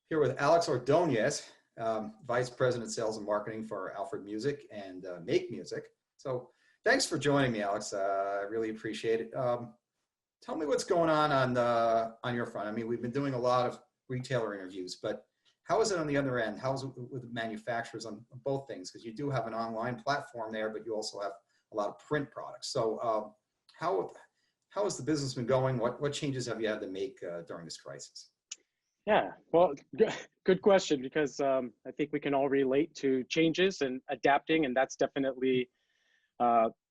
Here with Alex Ordonez, Vice President Sales and Marketing for Alfred Music and MakeMusic. So thanks for joining me, Alex. I really appreciate it. Tell me what's going on your front. I mean, we've been doing a lot of retailer interviews, but how is it on the other end? How is it with manufacturers on both things? Because you do have an online platform there, but you also have a lot of print products. So how has the business been going? What changes have you had to make during this crisis? Yeah, well, good question, because I think we can all relate to changes and adapting, and that's definitely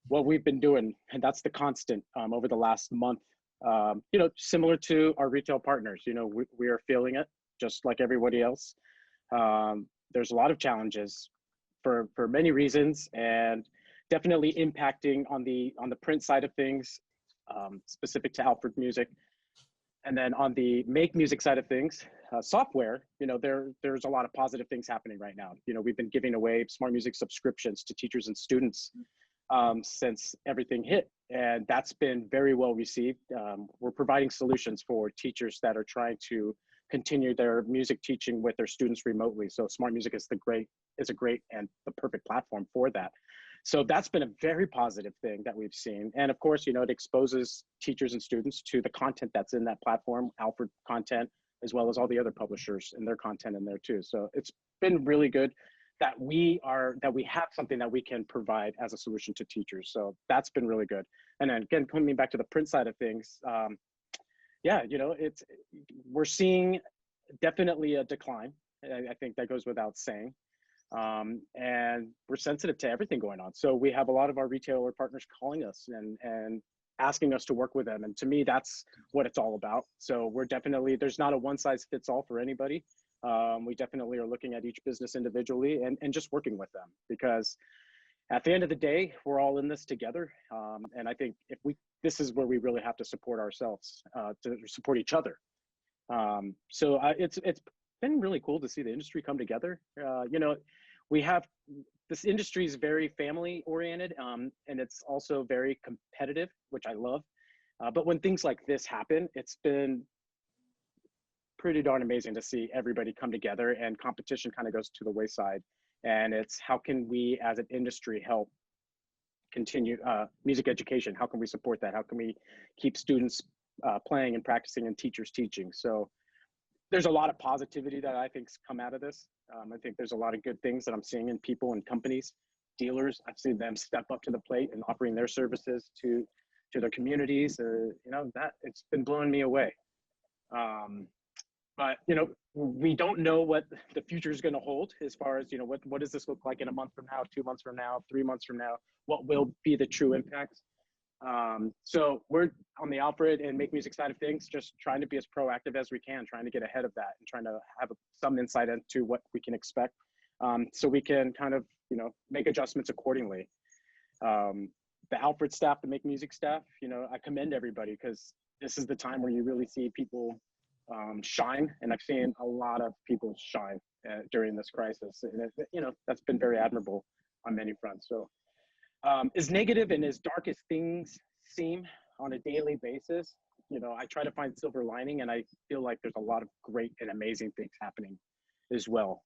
what we've been doing, and that's the constant over the last month. Similar to our retail partners, we are feeling it just like everybody else. There's a lot of challenges for many reasons, and definitely impacting on the print side of things, specific to Alfred Music. And then on the MakeMusic side of things, software, there's a lot of positive things happening right now. We've been giving away smart music subscriptions to teachers and students since everything hit, and that's been very well received. We're providing solutions for teachers that are trying to continue their music teaching with their students remotely. So smart music is a great and the perfect platform for that. So that's been a very positive thing that we've seen. And of course, it exposes teachers and students to the content that's in that platform, Alfred content, as well as all the other publishers and their content in there too. So it's been really good that we have something that we can provide as a solution to teachers. So that's been really good. And then again, coming back to the print side of things, we're seeing definitely a decline. I think that goes without saying. And we're sensitive to everything going on. So we have a lot of our retailer partners calling us and asking us to work with them. And to me, that's what it's all about. So there's not a one size fits all for anybody. We definitely are looking at each business individually and just working with them, because at the end of the day, we're all in this together. And I think this is where we really have to support ourselves, to support each other. So it's been really cool to see the industry come together. This industry is very family oriented, and it's also very competitive, which I love. But when things like this happen, it's been pretty darn amazing to see everybody come together, and competition kind of goes to the wayside. And it's how can we as an industry help continue music education? How can we support that? How can we keep students playing and practicing and teachers teaching? So there's a lot of positivity that I think's come out of this. I think there's a lot of good things that I'm seeing in people and companies, dealers. I've seen them step up to the plate and offering their services to their communities. That it's been blowing me away. But we don't know what the future is going to hold as far as what does this look like in a month from now, 2 months from now, 3 months from now? What will be the true impacts? So we're on the Alfred and MakeMusic side of things, just trying to be as proactive as we can, trying to get ahead of that and trying to have some insight into what we can expect, so we can kind of, make adjustments accordingly. The Alfred staff, the MakeMusic staff, I commend everybody, because this is the time where you really see people shine. And I've seen a lot of people shine during this crisis. And, that's been very admirable on many fronts. So as negative and as dark as things seem on a daily basis, I try to find silver lining, and I feel like there's a lot of great and amazing things happening as well.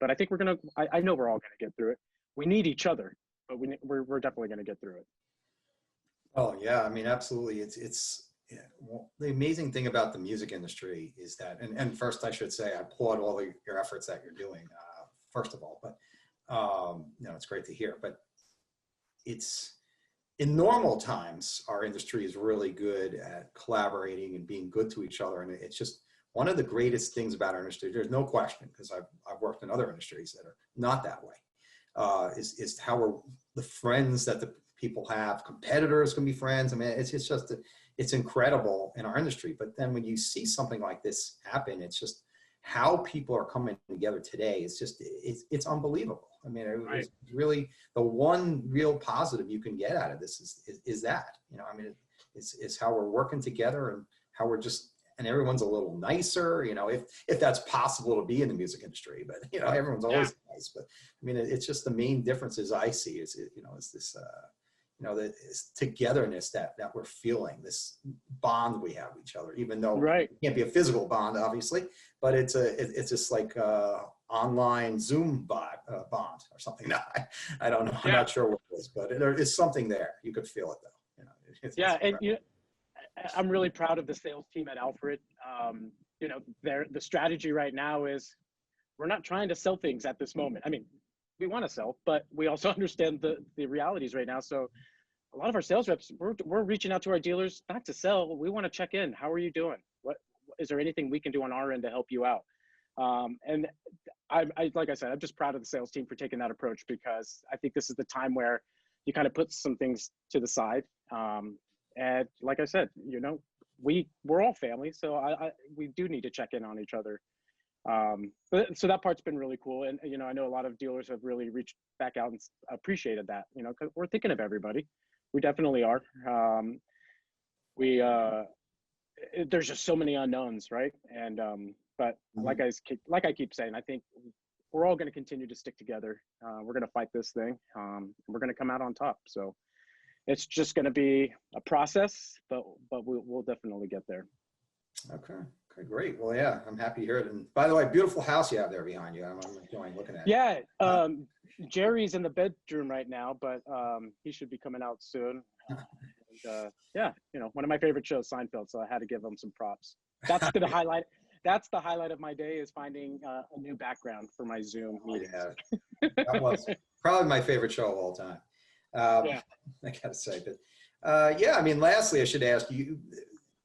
But I think I know we're all gonna get through it. We need each other, but we're definitely gonna get through it. Oh yeah, I mean, absolutely. Well, the amazing thing about the music industry is that, and first I should say, I applaud all your efforts that you're doing, first of all, but it's great to hear. But in normal times, our industry is really good at collaborating and being good to each other. And it's just one of the greatest things about our industry. There's no question, because I've worked in other industries that are not that way, is how the friends that the people have. Competitors can be friends. I mean, it's incredible in our industry. But then when you see something like this happen, it's just how people are coming together today. It's unbelievable. I mean, it's really the one real positive you can get out of this is that, it's how we're working together, and how we're and everyone's a little nicer, if that's possible to be in the music industry. But, everyone's always nice. But I mean, it's just the main differences I see is this, you know, this togetherness that we're feeling, this bond we have with each other, even though Right. it can't be a physical bond, obviously, but it's just like online Zoom bond or something. No, I don't know. I'm not sure what it is, but there is something there. You could feel it though. You know, Yeah, and I'm really proud of the sales team at Alfred. You know, the strategy right now is we're not trying to sell things at this moment. I mean, we want to sell, but we also understand the realities right now. So a lot of our sales reps, we're reaching out to our dealers not to sell. We want to check in. How are you doing? What is there anything we can do on our end to help you out? And I like I said, I'm just proud of the sales team for taking that approach, because I think this is the time where you kind of put some things to the side. And like I said, you know, we're all family, so we do need to check in on each other. So that part's been really cool. And, you know, I know a lot of dealers have really reached back out and appreciated that, you know, because we're thinking of everybody. We definitely are. There's just so many unknowns, right? And, but like I keep saying, I think we're all going to continue to stick together. We're going to fight this thing. We're going to come out on top. So it's just going to be a process, but we'll definitely get there. Okay. Okay, great. Well, yeah, I'm happy to hear it. And by the way, beautiful house you have there behind you. I'm enjoying looking at it. Yeah. Jerry's in the bedroom right now, but he should be coming out soon. And, yeah, you know, one of my favorite shows, Seinfeld. So I had to give him some props. That's the highlight. That's the highlight of my day, is finding a new background for my Zoom meetings. Yeah, that was probably my favorite show of all time. Yeah. I gotta say, but yeah, I mean, lastly, I should ask you,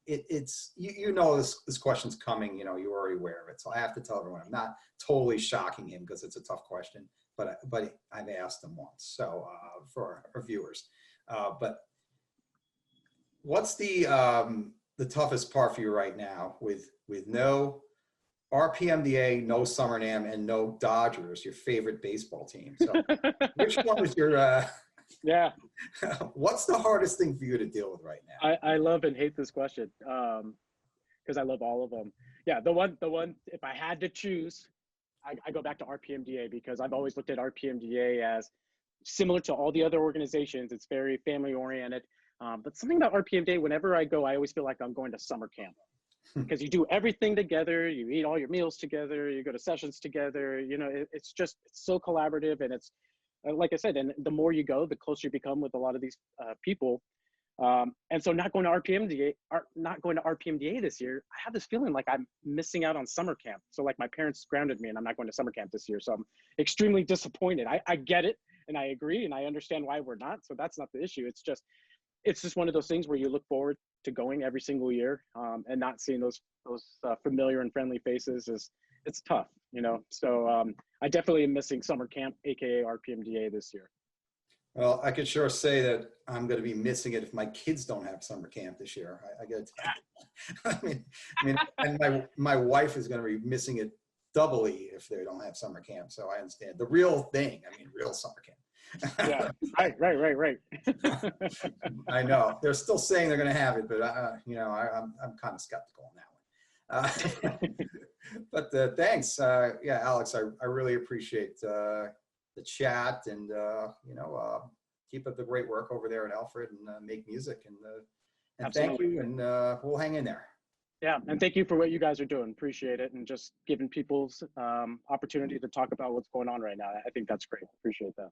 you know, this question's coming, you know, you're already aware of it. So I have to tell everyone, I'm not totally shocking him because it's a tough question, but I've asked him once. So for our viewers, but what's the toughest part for you right now with no RPMDA, no Summer NAMM, and no Dodgers, your favorite baseball team? So which one is your, yeah. what's the hardest thing for you to deal with right now? I love and hate this question, because I love all of them. Yeah, the one, if I had to choose, I go back to RPMDA, because I've always looked at RPMDA as similar to all the other organizations. It's very family oriented. But something about RPMDA, whenever I go, I always feel like I'm going to summer camp, because you do everything together. You eat all your meals together. You go to sessions together. You know, it's so collaborative, and it's, like I said, and the more you go, the closer you become with a lot of these people. And so not going to RPMDA this year, I have this feeling like I'm missing out on summer camp. So like my parents grounded me and I'm not going to summer camp this year. So I'm extremely disappointed. I get it and I agree and I understand why we're not. So that's not the issue. It's just one of those things where you look forward to going every single year, and not seeing those familiar and friendly faces it's tough, you know? So I definitely am missing summer camp, AKA RPMDA, this year. Well, I could sure say that I'm going to be missing it if my kids don't have summer camp this year. I get it. I mean, and my wife is going to be missing it doubly if they don't have summer camp. So I understand the real thing. I mean, real summer camp. Yeah, right. I know they're still saying they're going to have it, but you know, I'm kind of skeptical on that one. But thanks. Yeah, Alex, I really appreciate the chat, and you know, keep up the great work over there at Alfred and MakeMusic, and thank you, and we'll hang in there. Yeah, and thank you for what you guys are doing. Appreciate it, and just giving people's opportunity to talk about what's going on right now. I think that's great. Appreciate that.